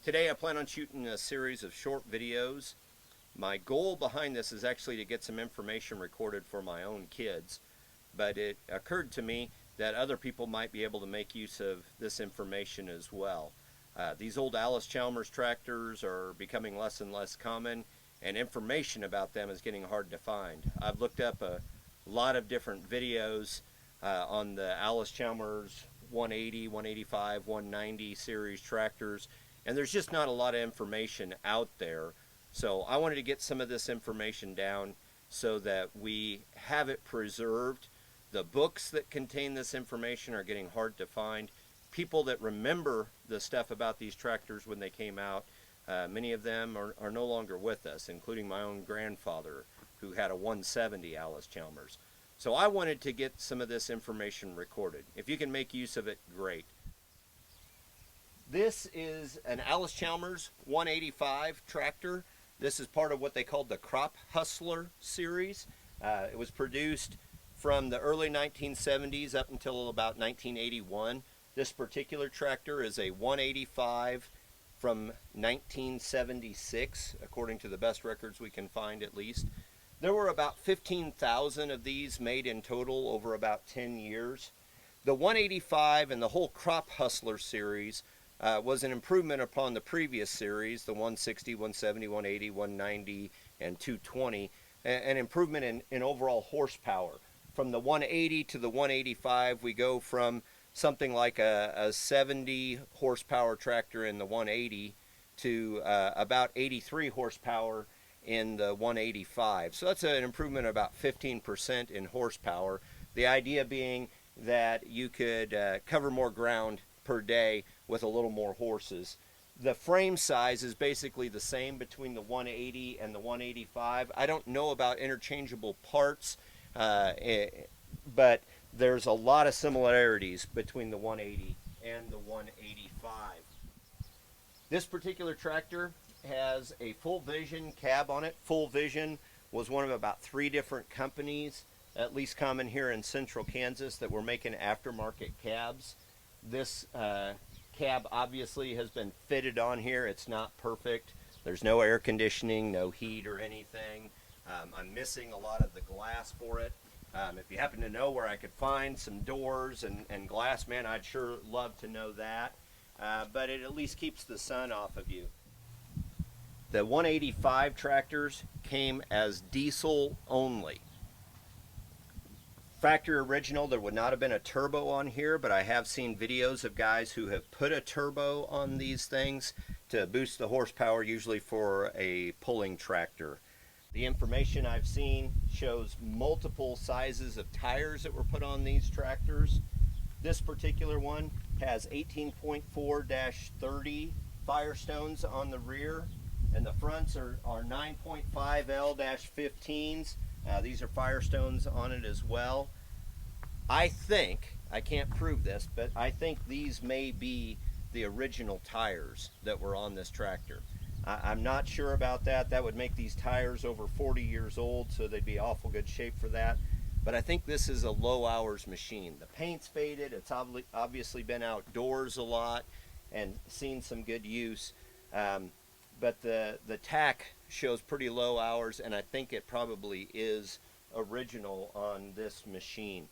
Today I plan on shooting a series of short videos. My goal behind this is actually to get some information recorded for my own kids, but it occurred to me that other people might be able to make use of this information as well. These old Allis Chalmers tractors are becoming less and less common, and information about them is getting hard to find. I've looked up a lot of different videos on the Allis Chalmers 180, 185, 190 series tractors, and there's just not a lot of information out there. So I wanted to get some of this information down so that we have it preserved. The books that contain this information are getting hard to find. People that remember the stuff about these tractors when they came out, many of them are no longer with us, including my own grandfather, who had a 170 Allis Chalmers. So I wanted to get some of this information recorded. If you can make use of it, great. This is an Allis Chalmers 185 tractor. This is part of what they called the Crop Hustler series. It was produced from the early 1970s up until about 1981. This particular tractor is a 185 from 1976, according to the best records we can find at least. There were about 15,000 of these made in total over about 10 years. The 185 and the whole Crop Hustler series was an improvement upon the previous series, the 160, 170, 180, 190, and 220, an improvement in overall horsepower. From the 180 to the 185, we go from something like a 70 horsepower tractor in the 180 to about 83 horsepower in the 185. So that's an improvement of about 15% in horsepower. The idea being that you could cover more ground per day with a little more horses. The frame size is basically the same between the 180 and the 185. I don't know about interchangeable parts, but there's a lot of similarities between the 180 and the 185. This particular tractor has a Full Vision cab on it. Full Vision was one of about 3 different companies, at least common here in central Kansas, that were making aftermarket cabs. This cab obviously has been fitted on here. It's not perfect. There's no air conditioning, no heat or anything. I'm missing a lot of the glass for it. If you happen to know where I could find some doors and glass, man, I'd sure love to know that. But it at least keeps the sun off of you. The 185 tractors came as diesel only. Factory original, there would not have been a turbo on here, but I have seen videos of guys who have put a turbo on these things to boost the horsepower, usually for a pulling tractor. The information I've seen shows multiple sizes of tires that were put on these tractors. This particular one has 18.4-30 Firestones on the rear, and the fronts are 9.5L-15s. These are Firestones on it as well. I think, I can't prove this, but I think these may be the original tires that were on this tractor. I'm not sure about that. That would make these tires over 40 years old, so they'd be awful good shape for that. But I think this is a low hours machine. The paint's faded. It's obviously been outdoors a lot and seen some good use. But the tack shows pretty low hours, and I think it probably is original on this machine.